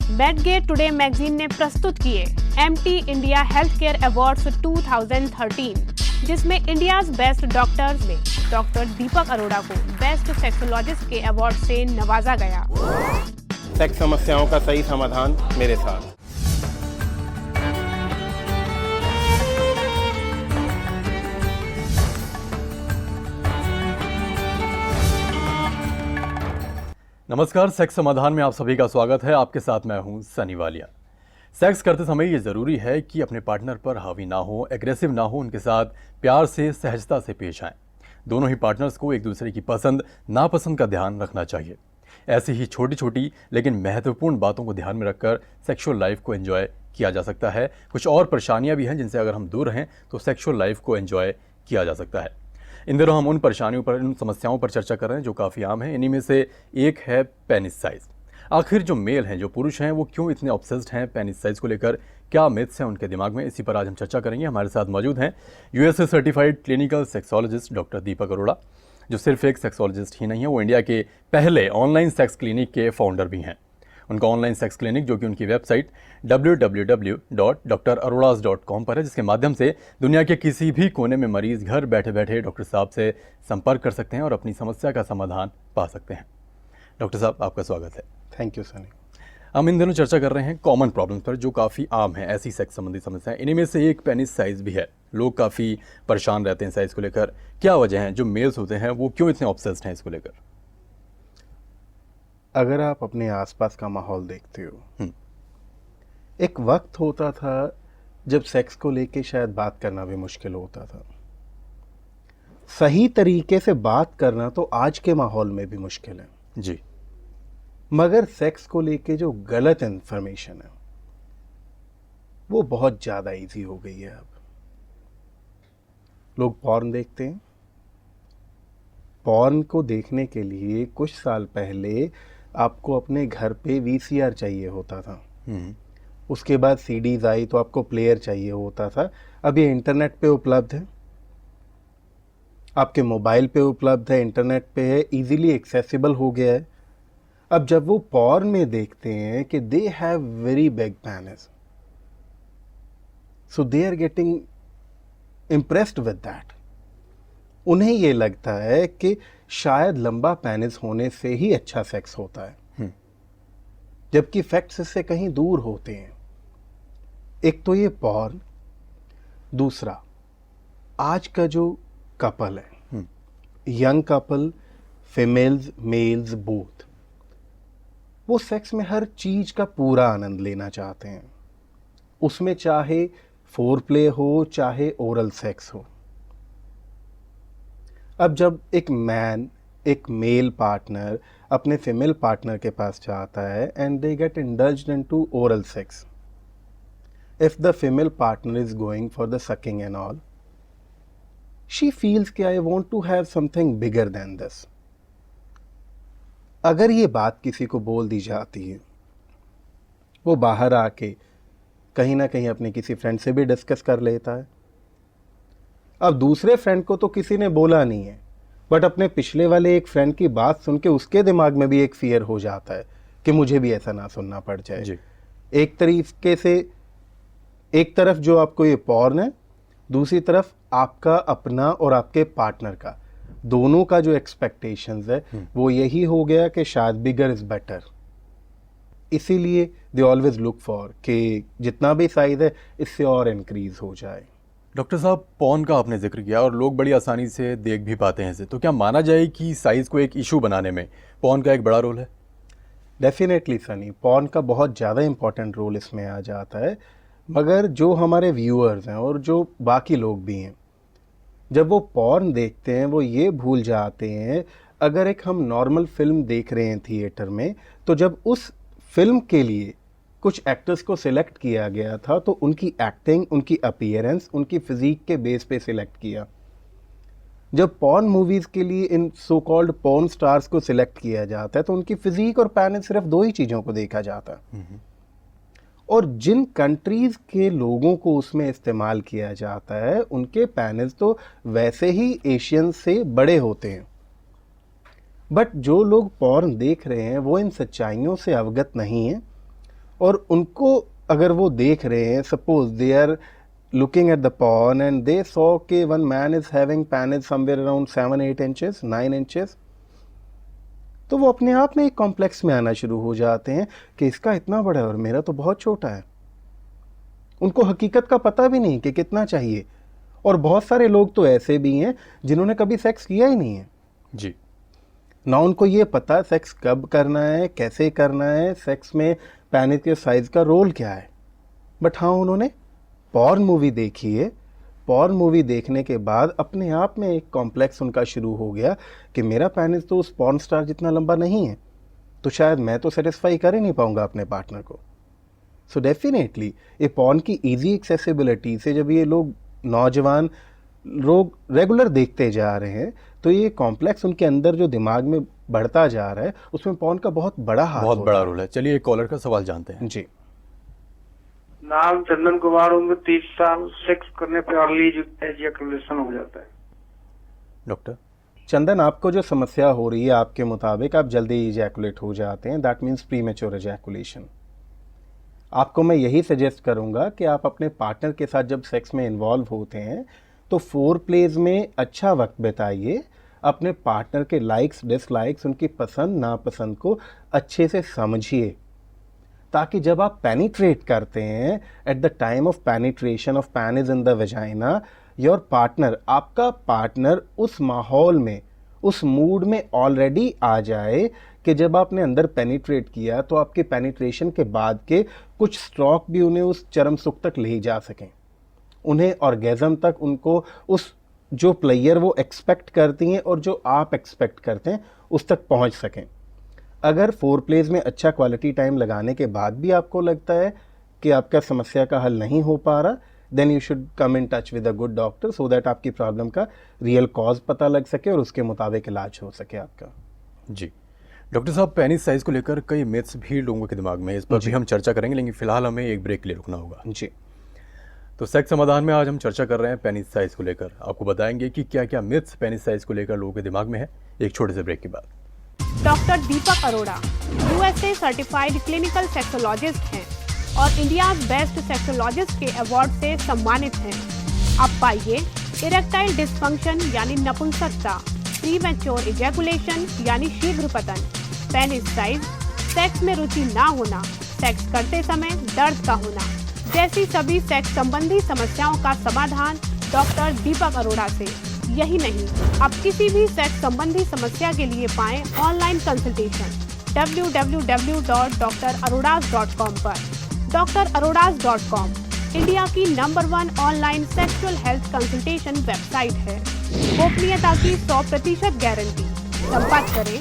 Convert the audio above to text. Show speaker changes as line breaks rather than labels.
बेडगेट today magazine ने प्रस्तुत किए MT India health care awards 2013, जिसमें इंडियाज बेस्ट डॉक्टर्स में डॉक्टर दीपक अरोड़ा को बेस्ट सेक्सोलॉजिस्ट के अवार्ड से नवाजा गया।
सेक्स समस्याओं का सही समाधान मेरे साथ।
नमस्कार, सेक्स समाधान में आप सभी का स्वागत है। आपके साथ मैं हूं सनी वालिया। सेक्स करते समय ये ज़रूरी है कि अपने पार्टनर पर हावी ना हो, एग्रेसिव ना हो, उनके साथ प्यार से, सहजता से पेश आएं। दोनों ही पार्टनर्स को एक दूसरे की पसंद नापसंद का ध्यान रखना चाहिए। ऐसी ही छोटी छोटी लेकिन महत्वपूर्ण बातों को ध्यान में रखकर सेक्सुअल लाइफ को एंजॉय किया जा सकता है। कुछ और परेशानियां भी हैं जिनसे अगर हम दूर रहें तो सेक्सुअल लाइफ को एंजॉय किया जा सकता है। इन दिनों हम उन परेशानियों पर, उन समस्याओं पर चर्चा कर रहे हैं जो काफ़ी आम हैं। इन्हीं में से एक है पेनिस साइज़। आखिर जो मेल हैं, जो पुरुष हैं, वो क्यों इतने ऑब्सेस्ड हैं पेनिस साइज़ को लेकर? क्या मिथ्स हैं उनके दिमाग में? इसी पर आज हम चर्चा करेंगे। हमारे साथ मौजूद हैं USA certified clinical sexologist doctor Deepak Arora, जो सिर्फ एक सेक्सोलॉजिस्ट ही नहीं है, वो इंडिया के पहले ऑनलाइन सेक्स क्लिनिक के फाउंडर भी हैं। उनका ऑनलाइन सेक्स क्लिनिक, जो कि उनकी वेबसाइट www.drarodas.com पर है, जिसके माध्यम से दुनिया के किसी भी कोने में मरीज घर बैठे बैठे डॉक्टर साहब से संपर्क कर सकते हैं और अपनी समस्या का समाधान पा सकते हैं। डॉक्टर साहब, आपका स्वागत है।
Thank you Sunny.
हम इन दिनों चर्चा कर रहे हैं कॉमन प्रॉब्लम्स पर, जो काफ़ी आम हैं, ऐसी सेक्स संबंधी समस्याएं। इन्हीं में से एक पेनिस साइज़ भी है। लोग काफ़ी परेशान रहते हैं साइज़ को लेकर। क्या वजह है? जो मेल्स होते हैं वो क्यों इतने ऑब्सेस्ड हैं इसको लेकर?
अगर आप अपने आसपास का माहौल देखते हो, एक वक्त होता था जब सेक्स को लेके शायद बात करना भी मुश्किल होता था। सही तरीके से बात करना तो आज के माहौल में भी मुश्किल है
जी,
मगर सेक्स को लेके जो गलत इंफॉर्मेशन है वो बहुत ज़्यादा इजी हो गई है। अब लोग पॉर्न देखते हैं। पॉर्न को देखने के लिए कुछ साल पहले आपको अपने घर पे वीसीआर चाहिए होता था। उसके बाद सीडीज आई तो आपको प्लेयर चाहिए होता था। अब ये इंटरनेट पे उपलब्ध है, आपके मोबाइल पे उपलब्ध है, इंटरनेट पे है, इजीली एक्सेसिबल हो गया है। अब जब वो पॉर्न में देखते हैं कि they have very big penis, so they are getting impressed with that. उन्हें ये लगता है कि शायद लंबा पेनिस होने से ही अच्छा सेक्स होता है, जबकि फैक्ट्स इससे कहीं दूर होते हैं। एक तो ये पॉर्न, दूसरा आज का जो कपल है, young couple, females males both, वो सेक्स में हर चीज का पूरा आनंद लेना चाहते हैं। उसमें चाहे फोर प्ले हो, चाहे ओरल सेक्स हो। अब जब एक मैन, एक मेल पार्टनर अपने फीमेल पार्टनर के पास जाता है and they get indulged into oral sex, if the female partner is going for the sucking and all, she feels कि I want to have something bigger than this. अगर ये बात किसी को बोल दी जाती है, वो बाहर आके कहीं ना कहीं अपने किसी फ्रेंड से भी डिस्कस कर लेता है। अब दूसरे फ्रेंड को तो किसी ने बोला नहीं है, बट अपने पिछले वाले एक फ्रेंड की बात सुन के उसके दिमाग में भी एक फियर हो जाता है कि मुझे भी ऐसा ना सुनना पड़ जाए
जी।
एक तरीके से एक तरफ जो आपको ये पॉर्न है, दूसरी तरफ आपका अपना और आपके पार्टनर का, दोनों का जो एक्सपेक्टेशंस है वो यही हो गया कि शायद बिगर इज बेटर। इसीलिए दे ऑलवेज लुक फॉर कि जितना भी साइज है इससे और इंक्रीज हो जाए।
डॉक्टर साहब, पॉर्न का आपने जिक्र किया और लोग बड़ी आसानी से देख भी पाते हैं इसे, तो क्या माना जाए कि साइज़ को एक इशू बनाने में पॉर्न का एक बड़ा रोल है?
डेफिनेटली सनी, पॉर्न का बहुत ज़्यादा इंपॉर्टेंट रोल इसमें आ जाता है। मगर जो हमारे व्यूअर्स हैं और जो बाकी लोग भी हैं, जब वो पॉर्न देखते हैं वो ये भूल जाते हैं, अगर एक हम नॉर्मल फिल्म देख रहे हैं थिएटर में, तो जब उस फिल्म के लिए कुछ एक्टर्स को सिलेक्ट किया गया था तो उनकी एक्टिंग, उनकी अपीयरेंस, उनकी फिजिक के बेस पे सिलेक्ट किया। जब पॉर्न मूवीज के लिए इन सो कॉल्ड पॉर्न स्टार्स को सिलेक्ट किया जाता है तो उनकी फिजिक और पेनिस, सिर्फ दो ही चीज़ों को देखा जाता है। और जिन कंट्रीज के लोगों को उसमें इस्तेमाल किया जाता है उनके पेनिस तो वैसे ही एशियन से बड़े होते हैं। बट जो लोग पॉर्न देख रहे हैं वो इन सच्चाइयों से अवगत नहीं है और उनको अगर वो देख रहे हैं, suppose they are looking at the porn and they saw कि one man is having penis somewhere around 7-8 inches 9 inches, तो वो अपने आप में एक कॉम्प्लेक्स में आना शुरू हो जाते हैं कि इसका इतना बड़ा है और मेरा तो बहुत छोटा है। उनको हकीकत का पता भी नहीं कि कितना चाहिए। और बहुत सारे लोग तो ऐसे भी हैं जिन्होंने कभी सेक्स किया ही नहीं है
जी।
ना उनको ये पता सेक्स कब करना है, कैसे करना है, सेक्स में पेनिस के साइज का रोल क्या है। बट हाँ, उन्होंने पॉर्न मूवी देखी है। पॉर्न मूवी देखने के बाद अपने आप में एक कॉम्प्लेक्स उनका शुरू हो गया कि मेरा पेनिस तो उस पॉर्न स्टार जितना लंबा नहीं है, तो शायद मैं तो सेटिस्फाई कर ही नहीं पाऊंगा अपने पार्टनर को। सो डेफिनेटली ये पॉर्न की इजी एक्सेसिबिलिटी से जब ये लोग नौजवान लोग रेगुलर देखते जा रहे हैं, तो ये कॉम्प्लेक्स उनके अंदर जो दिमाग में बढ़ता जा रहा है, उसमें पॉर्न का बहुत बड़ा हाथ
बहुत
होता
बड़ा रोल है। चलिए एक कॉलर का सवाल जानते हैं।
जी।
नाम चंदन कुमार, उम्र 30 साल। सेक्स करने पे अर्ली एजैकुलेशन हो जाता है।
डॉक्टर
चंदन, आपको जो समस्या हो रही है आपके मुताबिक आप जल्दी इजैकुलेट हो जाते हैं, दैट मीन्स प्रीमेच्योर इजैकुलेशन। आपको मैं यही सजेस्ट करूंगा कि आप अपने पार्टनर के साथ जब सेक्स में इन्वॉल्व होते हैं तो फोर प्लेज में अच्छा वक्त बिताइए। अपने पार्टनर के लाइक्स डिसलाइक्स, उनकी पसंद नापसंद को अच्छे से समझिए, ताकि जब आप पेनिट्रेट करते हैं, at the time of penetration of penis in the vagina, your partner, आपका पार्टनर उस माहौल में, उस मूड में ऑलरेडी आ जाए कि जब आपने अंदर पेनिट्रेट किया तो आपके पेनिट्रेशन के बाद के कुछ स्ट्रोक भी उन्हें उस चरम सुख तक ले जा सकें, उन्हें ऑर्गेज़म तक, उनको उस जो प्लेयर वो एक्सपेक्ट करती हैं और जो आप एक्सपेक्ट करते हैं उस तक पहुंच सकें। अगर फोर प्लेज में अच्छा क्वालिटी टाइम लगाने के बाद भी आपको लगता है कि आपका समस्या का हल नहीं हो पा रहा, then you should come in touch with a good doctor so that आपकी प्रॉब्लम का रियल कॉज पता लग सके और उसके मुताबिक इलाज हो सके आपका।
जी। डॉक्टर साहब, पेनिस साइज को लेकर कई मिथ्स भी लोगों के दिमाग में है, इस पर भी हम चर्चा करेंगे, लेकिन फिलहाल हमें एक ब्रेक के लिए रुकना होगा।
जी।
तो सेक्स समाधान में आज हम चर्चा कर रहे हैं पेनिस साइज को लेकर। आपको बताएंगे कि क्या क्या मिथ्स पेनिस साइज को लेकर लोगों के दिमाग में है, एक छोटे से ब्रेक के बाद।
Doctor Deepak Arora USA certified clinical sexologist हैं और इंडिया बेस्ट सेक्सोलॉजिस्ट के अवार्ड से सम्मानित हैं। अब पाइए इरेक्टाइल डिस्फंक्शन यानी नपुंसकता, प्रीमैच्योर इजैकुलेशन यानी शीघ्र पतन, पेनिस साइज, सेक्स में रुचि ना होना, सेक्स करते समय दर्द का होना जैसी सभी सेक्स संबंधी समस्याओं का समाधान डॉक्टर दीपक अरोड़ा से। यही नहीं, अब किसी भी सेक्स संबंधी समस्या के लिए पाएं ऑनलाइन कंसल्टेशन www.drarodas.com पर। drarodas.com इंडिया की number 1 online sexual health consultation website है। गोपनीयता की 100% गारंटी। संपर्क करें